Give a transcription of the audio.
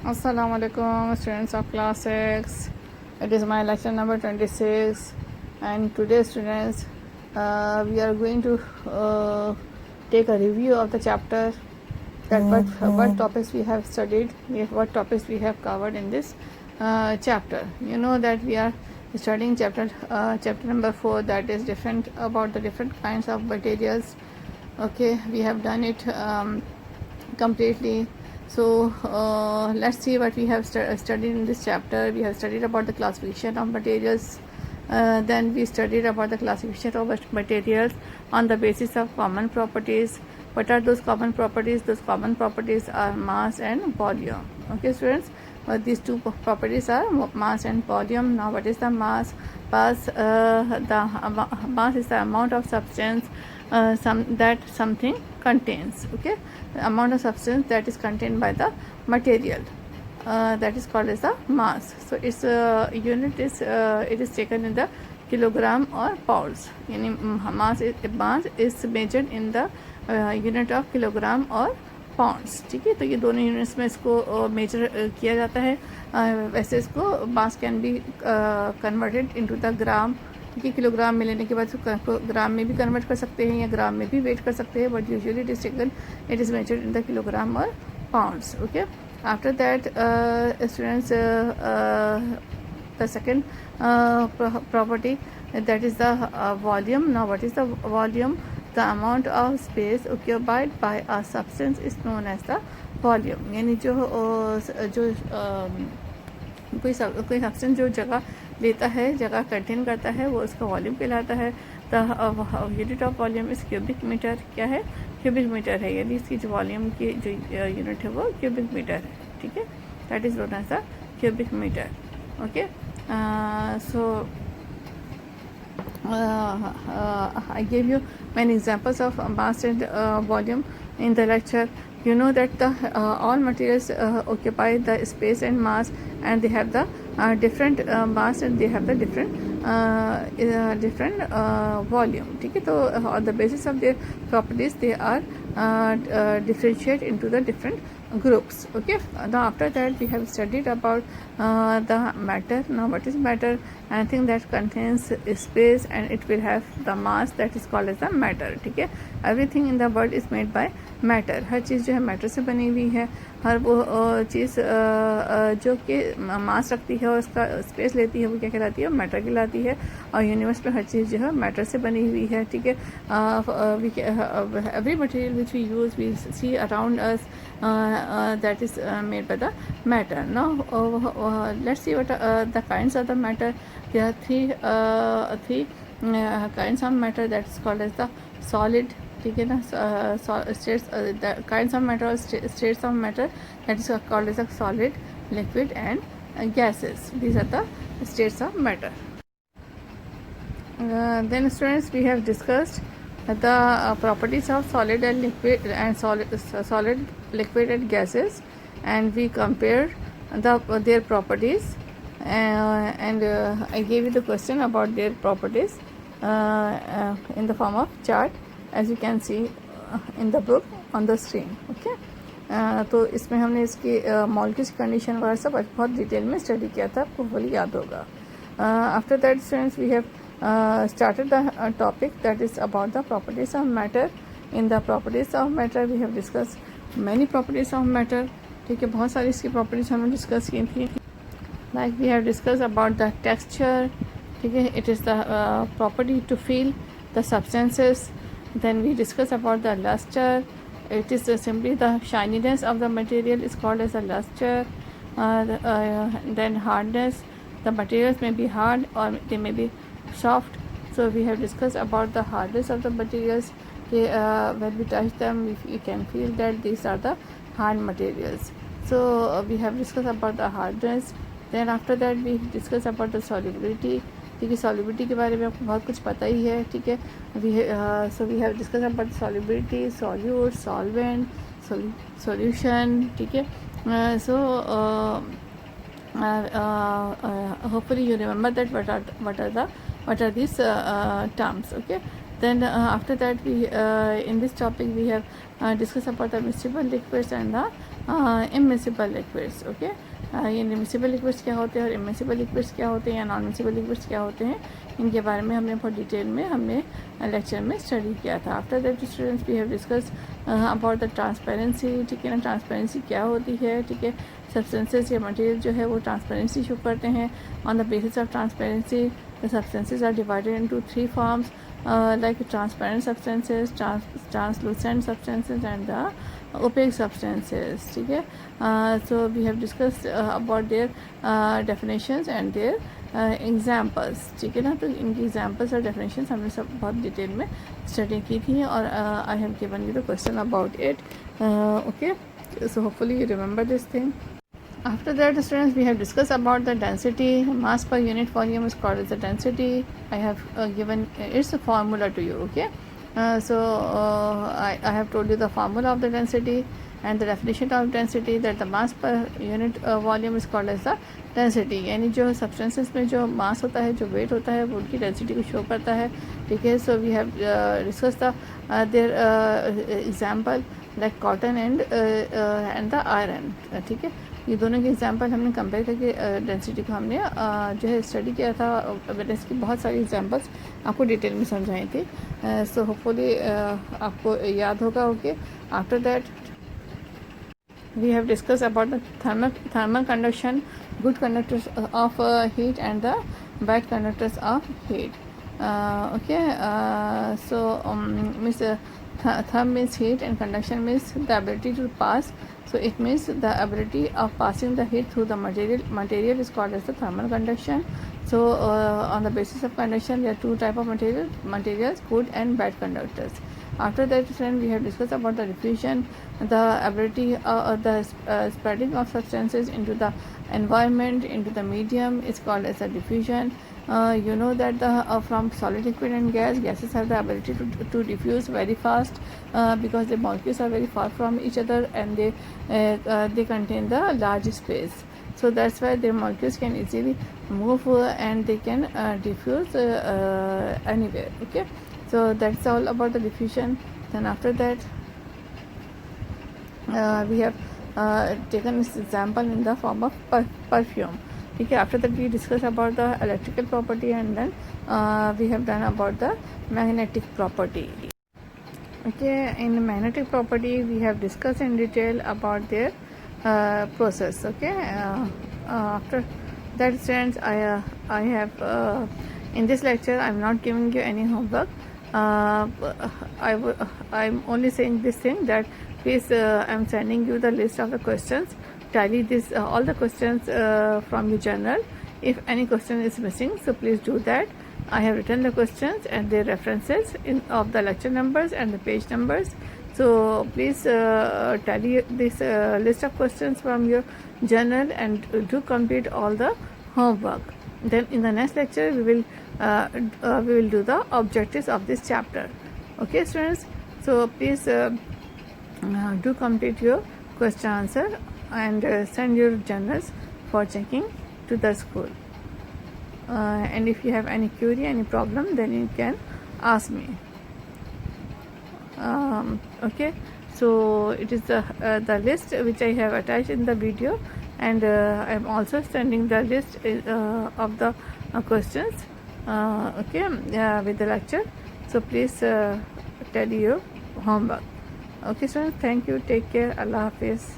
Assalamu alaikum, students of class 6. It is my lecture number 26, and today, students, we are going to take a review of the chapter, that what topics we have studied, what topics we have covered in this chapter. You know that we are studying chapter number 4, that is different about the different kinds of materials. Okay, we have done it completely. So let's see what we have studied in this chapter. We have studied about the classification of materials. Then we studied about the classification of materials on the basis of common properties. What are those common properties? Those common properties are mass and volume. Okay, students. These two properties are mass and volume. Now, what is the mass? Mass is the amount of substance that something contains. Okay, the amount of substance that is contained by the material, that is called as the mass. So its unit is it is taken in the kilogram or pounds. Mass is measured in the unit of kilogram और pounds. ठीक है, तो ये दोनों units में इसको major किया जाता है. वैसे इसको mass can be converted into the gram. ठीक है, किलोग्राम में लेने के बाद इसको ग्राम में भी कन्वर्ट कर सकते हैं या ग्राम में भी वेट कर सकते हैं, but usually it is taken it is measured in the kilogram और pounds. Okay, after that students, the second property, that is the volume. Now, what is the volume? The amount of space occupied by a substance is known as the volume. यानी जो कोई substance जो जगह लेता है, जगह contain करता है, वो उसका वॉल्यूम कहलाता है. The unit of volume is cubic metre. क्या है? क्यूबिक मीटर है. यानी इसकी जो वॉल्यूम की जो यूनिट है वो क्यूबिक मीटर है. ठीक है, that is known as the cubic metre. Okay, so I gave you many examples of mass and volume in the lecture. You know that the all materials occupy the space and mass, and they have the different mass, and they have the different volume. ठीक है, तो on the basis of their properties they are differentiated into the different groups. Okay, now after that we have studied about the matter. Now, what is matter? Anything that contains space and it will have the mass, that is called as the matter. ठीक है, everything in the world is made by matter. हर चीज़ जो है matter से बनी हुई है. हर वो चीज़ जो कि मास रखती है और उसका स्पेस लेती है, वो क्या कहलाती है? मैटर कहलाती है. और यूनिवर्स में हर चीज़ जो है मैटर से बनी हुई है. ठीक है, every material which we use, we see around us, that is made by the matter. Now, let's see what the kinds of the matter. There are three kinds of matter, that is called as the solid. ठीक है ना, states, the kinds of matter or states of matter, that is called as a solid, liquid and gases. These are the states of matter. Then students, we have discussed the properties of solid and liquid and solid, liquid and gases, and we compared their properties, and I gave you the question about their properties in the form of chart, as you can see in the book on the screen. Okay, तो इसमें हमने इसकी molecules condition वगैरह सब बहुत detail में study किया था, आपको फुली याद होगा. After that students, we have started the topic that is about the properties of matter. In the properties of matter we have discussed many properties of matter. ठीक है, बहुत सारी इसकी प्रॉपर्टीज हमने डिस्कस की थी. Like we have discussed about the texture. ठीक है, it is the property to feel the substances. Then we discuss about the luster. It is simply the shininess of the material is called as a luster. Then hardness. The materials may be hard or they may be soft. So we have discussed about the hardness of the materials. When we touch them, you can feel that these are the hard materials. So we have discussed about the hardness. Then after that we discuss about the solubility. ठीक है, solubility के बारे में आपको बहुत कुछ पता ही है. ठीक है, so we have discuss about solubility, solute, solvent, solution. ठीक है, so hopefully you remember that what are these terms. Okay, then after that we in this topic we have discussed about the miscible liquids and the immiscible liquids. Okay, ये miscible liquids क्या होते हैं और immiscible liquids क्या होते हैं या non miscible liquids क्या होते हैं, इनके बारे में हमने बहुत डिटेल में हमने लेक्चर में स्टडी किया था. After that students we have discuss about the transparency. ठीक है ना, ट्रांसपेरेंसी क्या होती है. ठीक है, सब्सटेंसेस या मटेरियल जो है वो ट्रांसपेरेंसी शो करते हैं. On the basis of transparency the substances are divided into 3 forms, like transparent substances, translucent substances and the opaque substances. ठीक है, so we have discussed about their definitions and their examples. ठीक है ना, तो इनकी examples और definitions हमने सब बहुत डिटेल में स्टडी की थी और I have given you the question about it. Okay, so hopefully you remember this thing. After that students, we have discussed about the density. Mass per unit volume is called as the density. I have given its formula to you. Okay, I have told you the formula of the density and the definition of density, that the mass per unit volume is called as the density. यानी जो substances में जो mass होता है, जो weight होता है, वो उनकी density को show करता है. ठीक है, so we have discussed their example like cotton and the iron. ठीक है, ये दोनों के एग्जांपल हमने कंपेयर करके डेंसिटी को हमने जो है स्टडी किया था. मैंने इसकी बहुत सारी एग्जांपल्स आपको डिटेल में समझाई थी. सो होपफुली आपको याद होगा. Okay, after that we have discuss about the thermal conduction, good conductors of heat and the bad conductors of heat. Okay, so means therm means heat and conduction means the ability to pass. So it means the ability of passing the heat through the material is called as the thermal conduction. So on the basis of conduction there are two type of materials, good and bad conductors. After that friend, we have discussed about the diffusion, the ability the spreading of substances into the environment, into the medium is called as a diffusion. You know that from solid, liquid and gases have the ability to diffuse very fast because the molecules are very far from each other and they contain the large space. So that's why their molecules can easily move and they can diffuse anywhere. Okay, so that's all about the diffusion. Then after that we have taken this example in the form of perfume. ठीक है, after that we discuss about the electrical property and then we have done about the magnetic property. Okay, in magnetic property we have discuss in detail about their process. Okay, after that students I have in this lecture I am not giving you any homework. I am only saying this thing that please I am sending you the list of the questions. Tally this all the questions from your journal. If any question is missing, so please do that. I have written the questions and their references of the lecture numbers and the page numbers. So please tally this list of questions from your journal and do complete all the homework. Then in the next lecture we will do the objectives of this chapter. Okay students, so please do complete your question answer and send your journals for checking to the school. And if you have any query, any problem, then you can ask me. Okay, so it is the list which I have attached in the video, and I am also sending the list of the questions. Okay, with the lecture. So please tell your homework. Okay, so thank you. Take care. Allah Hafiz.